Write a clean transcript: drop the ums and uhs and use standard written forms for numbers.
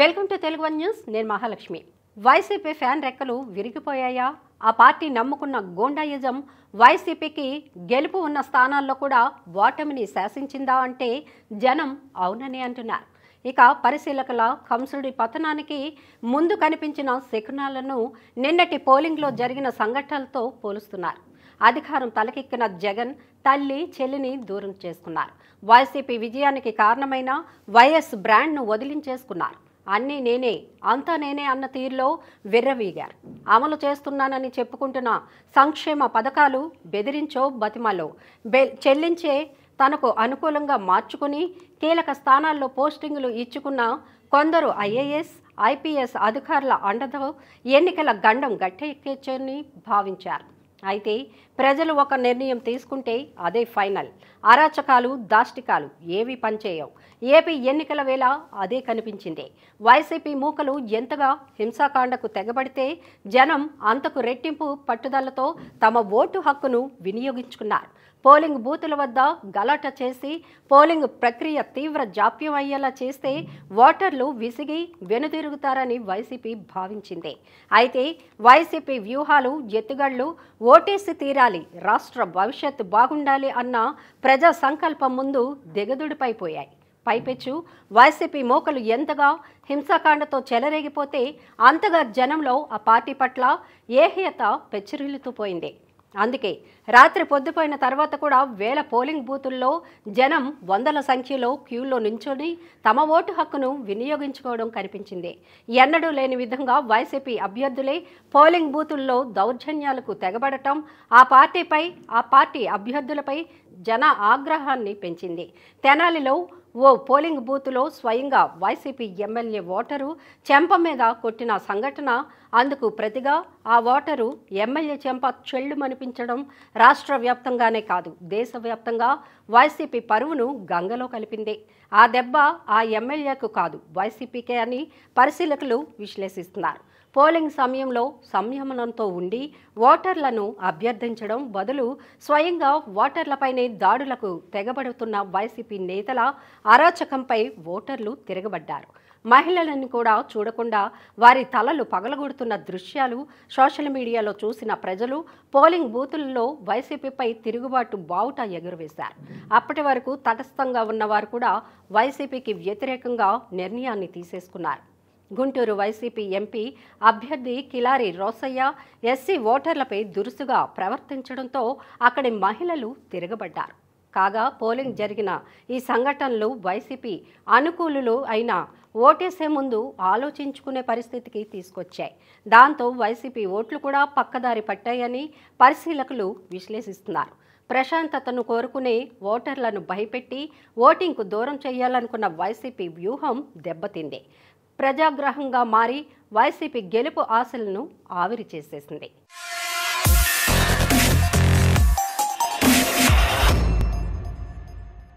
Welcome to Telugu one news. నేను Mahalakshmi. YCP fan రెక్కలు విరిగిపోయాయా? ఆ పార్టీ నమ్ముకున్న గోండాయిజం వైసీపీకి గెలుపు ఉన్న స్థానాల్లో కూడా ఓటమిని శాసించిందా అంటే జనం అవునని అంటున్నారు. ఇక పరిశీలకుల కంసుడి పతనానికి ముందు కనిపించిన శకునాలను నిన్నటి పోలింగ్లో జరిగిన సంఘటనలతో పోలుస్తున్నారు. అధికారం తలకెక్కిన జగన్ తల్లి చెల్లిని దూరం చేసుకున్నారు. వైసీపీ విజయానికి కారణమైన వైఎస్ బ్రాండ్ను వదిలించేసుకున్నారు. అన్నీ నేనే, అంతా నేనే అన్న తీరులో విర్రవీగారు. అమలు చేస్తున్నానని చెప్పుకుంటున్న సంక్షేమ పథకాలు బెదిరించో బతిమాలో చెల్లించే తనకు అనుకూలంగా మార్చుకుని కీలక స్థానాల్లో పోస్టింగులు ఇచ్చుకున్న కొందరు ఐఏఎస్, ఐపీఎస్ అధికారుల అండతో ఎన్నికల గండం గట్టెక్కించని భావించారు. అయితే ప్రజలు ఒక నిర్ణయం తీసుకుంటే అదే ఫైనల్. అరాచకాలు, దాష్టికాలు ఏవి పనిచేయవు. ఏపీ ఎన్నికల వేళ అదే కనిపించింది. వైసీపీ మూకలు ఎంతగా హింసాకాండకు తెగబడితే జనం అంతకు రెట్టింపు పట్టుదలతో తమ ఓటు హక్కును వినియోగించుకున్నారు. పోలింగ్ బూతుల వద్ద గలాట చేసి పోలింగ్ ప్రక్రియ తీవ్ర జాప్యం అయ్యేలా చేస్తే ఓటర్లు విసిగి వెనుదిరుగుతారని వైసీపీ భావించింది. అయితే వైసీపీ వ్యూహాలు, ఎత్తుగళ్లు ఓటేసి తీరాలి, రాష్ట్ర భవిష్యత్తు బాగుండాలి అన్న ప్రజా సంకల్పం ముందు దిగదుడిపైపోయాయి. పైపెచ్చు వైసీపీ మోకలు ఎంతగా హింసాకాండతో చెలరేగిపోతే అంతగా జనంలో ఆ పార్టీ పట్ల ఏహ్యత పెచ్చిరిల్లుతూ పోయింది. అందుకే రాత్రి పొద్దుపోయిన తర్వాత కూడా వేల పోలింగ్ బూతుల్లో జనం వందల సంఖ్యలో క్యూలో నించొని తమ ఓటు హక్కును వినియోగించుకోవడం కనిపించింది. ఎన్నడూ లేని విధంగా వైసీపీ అభ్యర్థులే పోలింగ్ బూతుల్లో దౌర్జన్యాలకు తెగబడటం ఆ పార్టీ అభ్యర్థులపై జన ఆగ్రహాన్ని పెంచింది. తెనాలిలో ఓ పోలింగ్ బూతులో స్వయంగా వైసీపీ ఎమ్మెల్యే ఓటరు చెంప మీద కొట్టిన సంఘటన, అందుకు ప్రతిగా ఆ ఓటరు ఎమ్మెల్యే చెంప చెళ్లుమనిపించడం రాష్ట్ర వ్యాప్తంగానే కాదు దేశవ్యాప్తంగా వైసీపీ పరువును గంగలో కలిపింది. ఆ దెబ్బ ఆ ఎమ్మెల్యేకు కాదు వైసీపీకే అని పరిశీలకులు విశ్లేషిస్తున్నారు. పోలింగ్ సమయంలో సంయమనంతో ఉండి ఓటర్లను అభ్యర్థించడం బదులు స్వయంగా ఓటర్లపైనే దాడులకు తెగబడుతున్న వైసీపీ నేతల అరాచకంపై ఓటర్లు తిరగబడ్డారు. మహిళలను కూడా చూడకుండా వారి తలలు పగలగొడుతున్న దృశ్యాలు సోషల్ మీడియాలో చూసిన ప్రజలు పోలింగ్ బూతుల్లో వైసీపీపై తిరుగుబాటు బావుట ఎగురవేశారు. అప్పటి వరకు తటస్థంగా ఉన్నవారు కూడా వైసీపీకి వ్యతిరేకంగా నిర్ణయాన్ని తీసేసుకున్నారు. గుంటూరు వైసీపీ ఎంపీ అభ్యర్థి కిలారి రోసయ్య ఎస్సీ ఓటర్లపై దురుసుగా ప్రవర్తించడంతో అక్కడి మహిళలు తిరగబడ్డారు. కాగా పోలింగ్ జరిగిన ఈ సంఘటనలు వైసీపీ అనుకూలులు అయినా ఓటేసే ముందు ఆలోచించుకునే పరిస్థితికి తీసుకొచ్చాయి. దాంతో వైసీపీ ఓట్లు కూడా పక్కదారి పట్టాయని పరిశీలకులు విశ్లేషిస్తున్నారు. ప్రశాంతతను కోరుకునే ఓటర్లను భయపెట్టి ఓటింగ్కు దూరం చేయాలనుకున్న వైసీపీ వ్యూహం దెబ్బతింది. ప్రజాగ్రహంగా మారి వైసీపీ గెలుపు ఆశలను ఆవిరి చేసేసింది.